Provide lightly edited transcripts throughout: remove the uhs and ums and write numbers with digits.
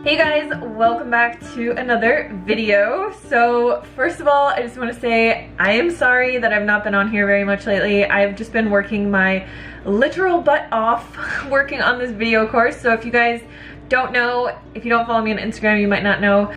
Hey guys, welcome back to another video. So first of all, I just want to say I am sorry that I've not been on here very much lately. I've just been working my literal butt off working on this video course. So if you guys don't know, if you don't follow me on Instagram, you might not know,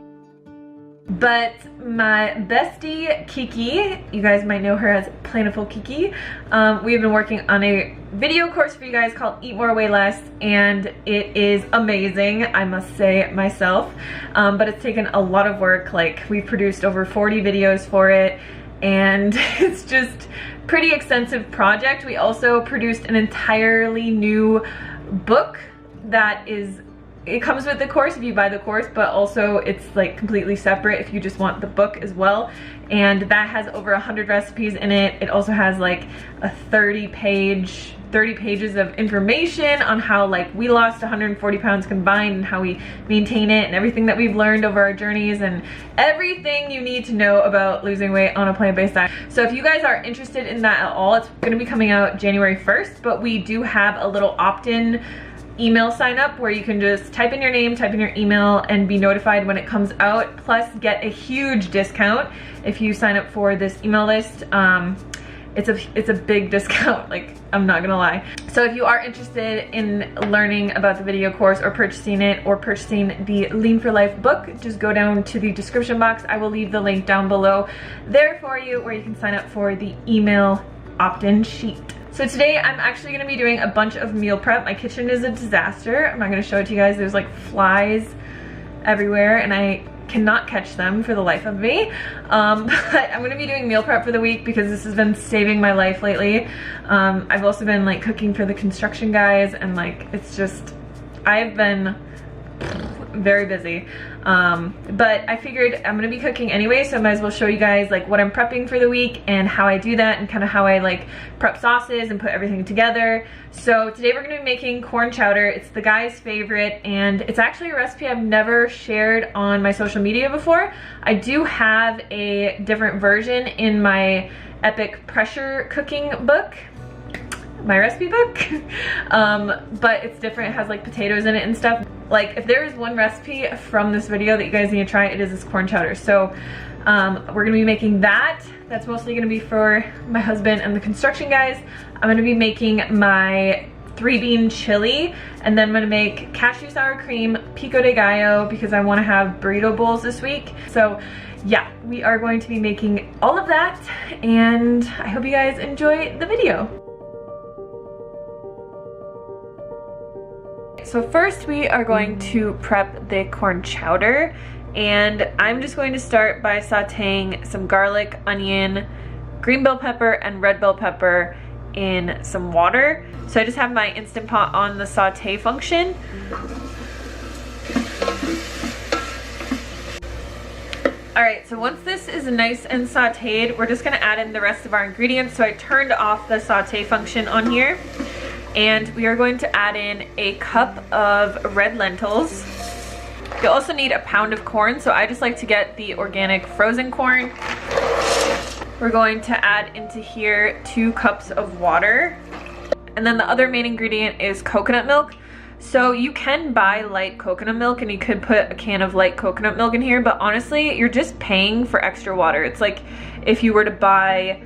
but my bestie Kiki, you guys might know her as Planiful Kiki, we have been working on a video course for you guys called Eat More Weigh Less, and it is amazing, I must say myself. But it's taken a lot of work. Like, we've produced over 40 videos for it, and it's just pretty extensive project. We also produced an entirely new book that is, it comes with the course if you buy the course, but also it's like completely separate if you just want the book as well. And that has over 100 recipes in it. It also has like a 30 pages of information on how like we lost 140 pounds combined and how we maintain it and everything that we've learned over our journeys and everything you need to know about losing weight on a plant-based diet. So if you guys are interested in that at all, it's going to be coming out January 1st, but we do have a little opt-in email sign up where you can just type in your name, type in your email, and be notified when it comes out, plus get a huge discount if you sign up for this email list. It's a big discount, like, I'm not gonna lie. So if you are interested in learning about the video course or purchasing it or purchasing the Lean for Life book, just go down to the description box. I will leave the link down below there for you where you can sign up for the email opt-in sheet. So today I'm actually gonna be doing a bunch of meal prep. My kitchen is a disaster. I'm not gonna show it to you guys. There's like flies everywhere and I cannot catch them for the life of me. But I'm gonna be doing meal prep for the week because this has been saving my life lately. I've also been like cooking for the construction guys and like, it's just, I've been very busy. But I figured I'm gonna be cooking anyway, so I might as well show you guys like what I'm prepping for the week and how I do that and kind of how I like prep sauces and put everything together. So today we're gonna be making corn chowder. It's the guy's favorite and it's actually a recipe I've never shared on my social media before. I do have a different version in my epic pressure cooking book, my recipe book, but it's different. It has like potatoes in it and stuff. Like, if there is one recipe from this video that you guys need to try, it is this corn chowder. So we're gonna be making that. That's mostly gonna be for my husband and the construction guys. I'm gonna be making my 3-bean chili, and then I'm gonna make cashew sour cream pico de gallo because I want to have burrito bowls this week. So yeah, we are going to be making all of that, and I hope you guys enjoy the video. So first we are going to prep the corn chowder, and I'm just going to start by sauteing some garlic, onion, green bell pepper, and red bell pepper in some water. So I just have my Instant Pot on the saute function. Alright, so once this is nice and sauteed, we're just gonna add in the rest of our ingredients. So I turned off the saute function on here. And we are going to add in a cup of red lentils. You also need a pound of corn, so I just like to get the organic frozen corn. We're going to add into here 2 cups of water. And then the other main ingredient is coconut milk. So you can buy light coconut milk and you could put a can of light coconut milk in here, but honestly, you're just paying for extra water. It's like if you were to buy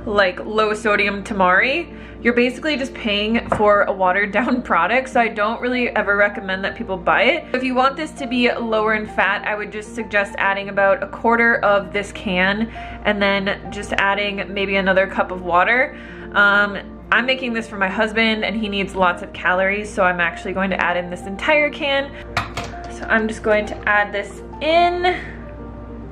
like low sodium tamari, you're basically just paying for a watered down product, so I don't really ever recommend that people buy it. If you want this to be lower in fat, I would just suggest adding about 1/4 of this can and then just adding maybe another cup of water. I'm making this for my husband and he needs lots of calories, so I'm actually going to add in this entire can. So I'm just going to add this in.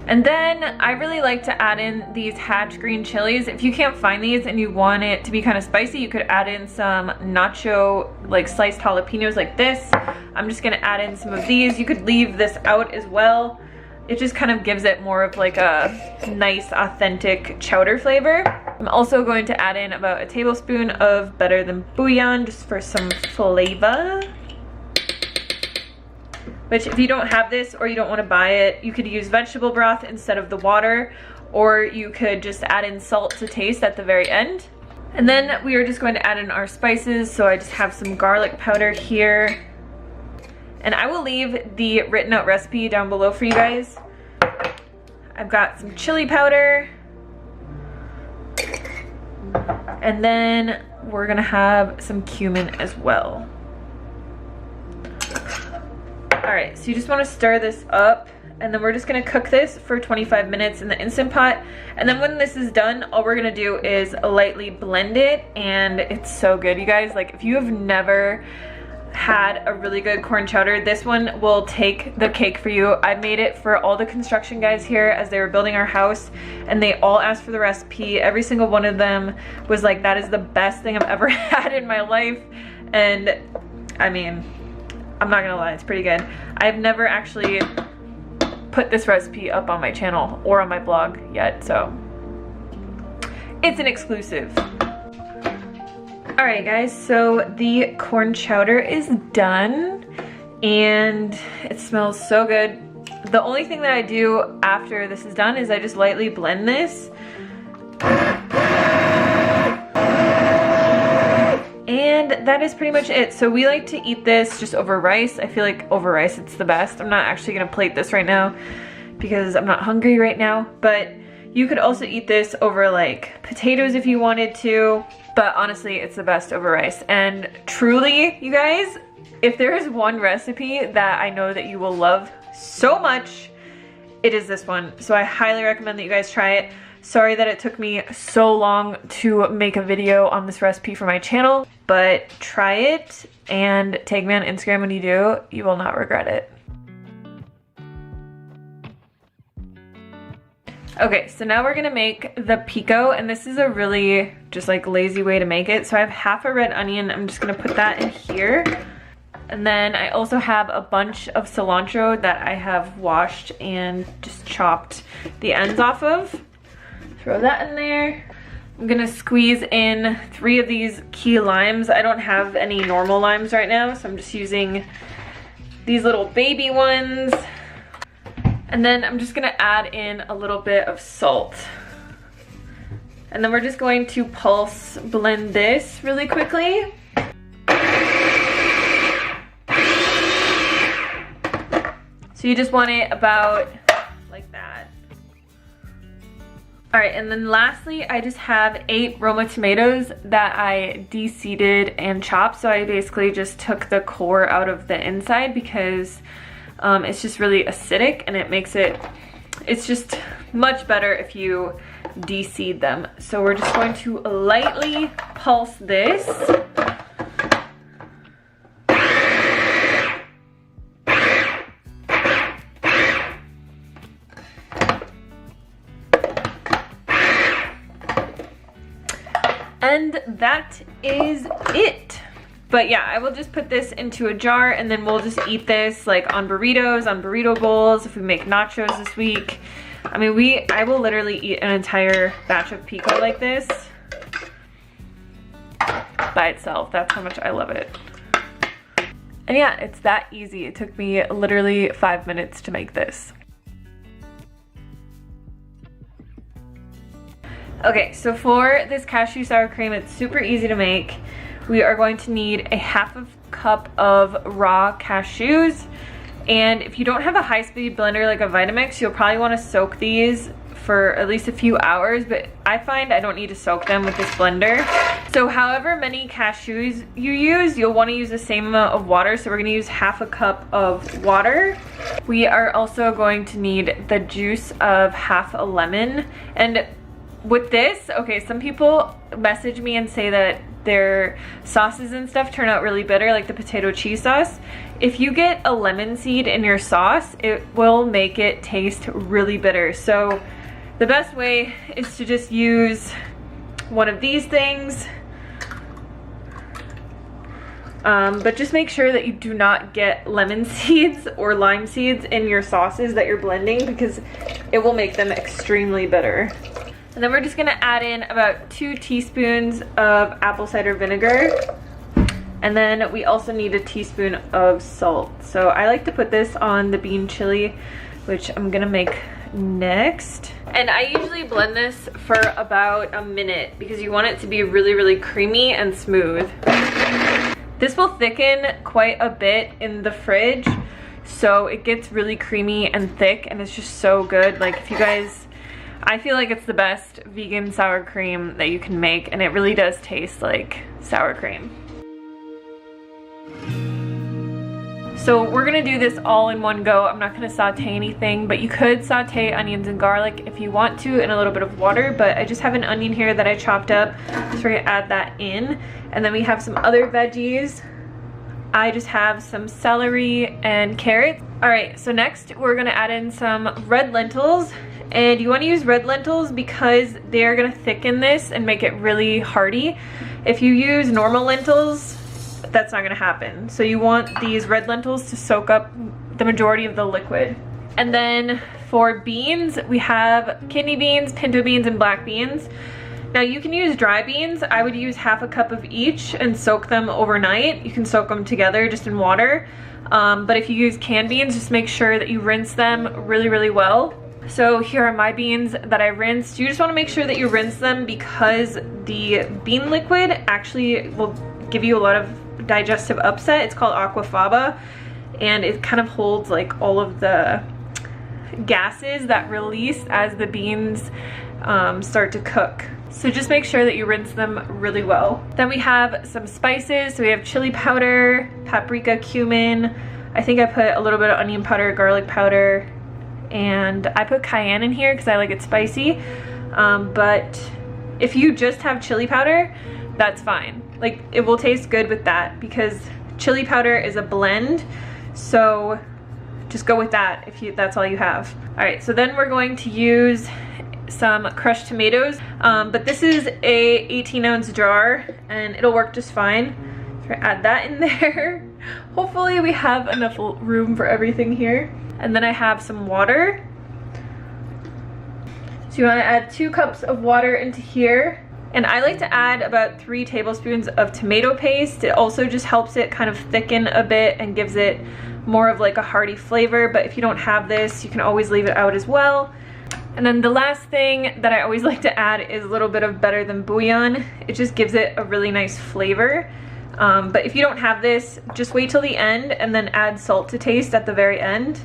And then I really like to add in these Hatch green chilies. If you can't find these and you want it to be kind of spicy, you could add in some nacho, like sliced jalapenos like this. I'm just gonna add in some of these. You could leave this out as well. It just kind of gives it more of like a nice, authentic chowder flavor. I'm also going to add in about a tablespoon of Better Than Bullion just for some flavor. Which, if you don't have this or you don't want to buy it, you could use vegetable broth instead of the water, or you could just add in salt to taste at the very end. And then we are just going to add in our spices. So I just have some garlic powder here. And I will leave the written out recipe down below for you guys. I've got some chili powder. And then we're gonna have some cumin as well. All right, so you just wanna stir this up, and then we're just gonna cook this for 25 minutes in the Instant Pot. And then when this is done, all we're gonna do is lightly blend it, and it's so good, you guys. Like, if you have never had a really good corn chowder, this one will take the cake for you. I made it for all the construction guys here as they were building our house, and they all asked for the recipe. Every single one of them was like, that is the best thing I've ever had in my life. And I mean, I'm not gonna lie, it's pretty good. I've never actually put this recipe up on my channel or on my blog yet, so it's an exclusive. Alright guys, so the corn chowder is done and it smells so good. The only thing that I do after this is done is I just lightly blend this. And that is pretty much it. So we like to eat this just over rice. I feel like over rice it's the best. I'm not actually gonna plate this right now because I'm not hungry right now, but you could also eat this over like potatoes if you wanted to, but honestly it's the best over rice. And truly, you guys, if there is one recipe that I know that you will love so much, it is this one. So I highly recommend that you guys try it. Sorry that it took me so long to make a video on this recipe for my channel, but try it and tag me on Instagram when you do. You will not regret it. Okay, so now we're gonna make the pico, and this is a really just like lazy way to make it. So I have half a red onion. I'm just gonna put that in here. And then I also have a bunch of cilantro that I have washed and just chopped the ends off of. Throw that in there. I'm gonna squeeze in 3 of these key limes. I don't have any normal limes right now, so I'm just using these little baby ones. And then I'm just gonna add in a little bit of salt. And then we're just going to pulse blend this really quickly. So you just want it about like that. All right, and then lastly, I just have 8 Roma tomatoes that I de-seeded and chopped. So I basically just took the core out of the inside because it's just really acidic, and it makes it, it's just much better if you de-seed them. So we're just going to lightly pulse this. And that is it. But yeah, I will just put this into a jar, and then we'll just eat this like on burritos, on burrito bowls, if we make nachos this week. I mean, I will literally eat an entire batch of pico like this by itself. That's how much I love it. And yeah, it's that easy. It took me literally 5 minutes to make this. Okay, so for this cashew sour cream, it's super easy to make. We are going to need a ½ cup of raw cashews. And if you don't have a high-speed blender like a Vitamix, you'll probably want to soak these for at least a few hours, but I find I don't need to soak them with this blender. So however many cashews you use, you'll want to use the same amount of water. So we're going to use ½ cup of water. We are also going to need the juice of half a lemon. And with this, okay, some people message me and say that their sauces and stuff turn out really bitter, like the potato cheese sauce. If you get a lemon seed in your sauce, it will make it taste really bitter. So the best way is to just use one of these things. But just make sure that you do not get lemon seeds or lime seeds in your sauces that you're blending, because it will make them extremely bitter. And then we're just gonna add in about 2 teaspoons of apple cider vinegar. And then we also need a teaspoon of salt. So I like to put this on the bean chili, which I'm gonna make next. And I usually blend this for about a minute because you want it to be really, really creamy and smooth. This will thicken quite a bit in the fridge, so it gets really creamy and thick, and it's just so good. Like, if you guys, I feel like it's the best vegan sour cream that you can make, and it really does taste like sour cream. So we're gonna do this all in one go. I'm not gonna saute anything, but you could saute onions and garlic if you want to in a little bit of water, but I just have an onion here that I chopped up, so we're gonna add that in. And then we have some other veggies. I just have some celery and carrots. All right, so next we're gonna add in some red lentils. And you wanna use red lentils because they're gonna thicken this and make it really hearty. If you use normal lentils, that's not gonna happen. So you want these red lentils to soak up the majority of the liquid. And then for beans, we have kidney beans, pinto beans, and black beans. Now you can use dry beans. I would use half a cup of each and soak them overnight. You can soak them together just in water. But if you use canned beans, just make sure that you rinse them really, really well. So here are my beans that I rinsed. You just wanna make sure that you rinse them because the bean liquid actually will give you a lot of digestive upset. It's called aquafaba, and it kind of holds like all of the gases that release as the beans start to cook. So just make sure that you rinse them really well. Then we have some spices. So we have chili powder, paprika, cumin. I think I put a little bit of onion powder, garlic powder, and I put cayenne in here because I like it spicy. But if you just have chili powder, that's fine. Like, it will taste good with that because chili powder is a blend. So just go with that if that's all you have. All right, so then we're going to use some crushed tomatoes, but this is a 18-ounce jar and it'll work just fine. So we're gonna add that in there. Hopefully we have enough room for everything here. And then I have some water. So you want to add 2 cups of water into here. And I like to add about 3 tablespoons of tomato paste. It also just helps it kind of thicken a bit and gives it more of like a hearty flavor. But if you don't have this, you can always leave it out as well. And then the last thing that I always like to add is a little bit of better than bouillon. It just gives it a really nice flavor. But if you don't have this, just wait till the end and then add salt to taste at the very end.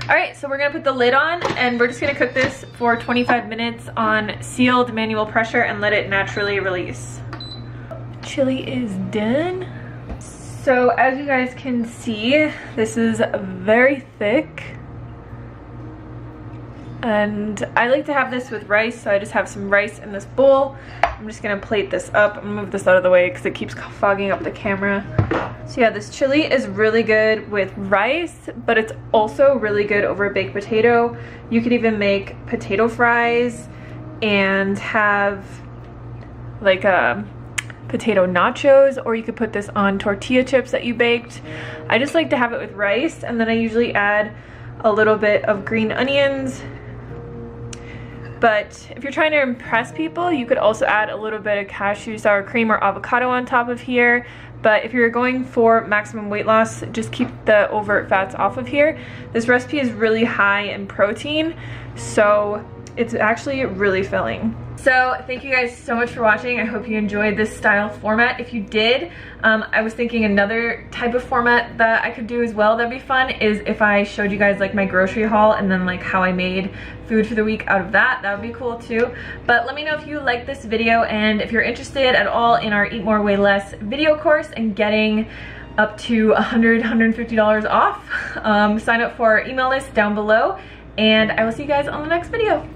All right, so we're gonna put the lid on and we're just gonna cook this for 25 minutes on sealed manual pressure and let it naturally release. Chili is done. So as you guys can see, this is very thick. And I like to have this with rice, so I just have some rice in this bowl. I'm just gonna plate this up. I'm gonna move this out of the way because it keeps fogging up the camera. So yeah, this chili is really good with rice, but it's also really good over a baked potato. You could even make potato fries and have like potato nachos, or you could put this on tortilla chips that you baked. I just like to have it with rice, and then I usually add a little bit of green onions. But if you're trying to impress people, you could also add a little bit of cashew sour cream or avocado on top of here. But if you're going for maximum weight loss, just keep the overt fats off of here. This recipe is really high in protein, so it's actually really filling. So thank you guys so much for watching. I hope you enjoyed this style format. If you did, I was thinking another type of format that I could do as well that'd be fun is if I showed you guys like my grocery haul and then like how I made food for the week out of that. That would be cool too. But let me know if you like this video and if you're interested at all in our Eat More Way Less video course and getting up to $100, $150 off. Sign up for our email list down below, and I will see you guys on the next video.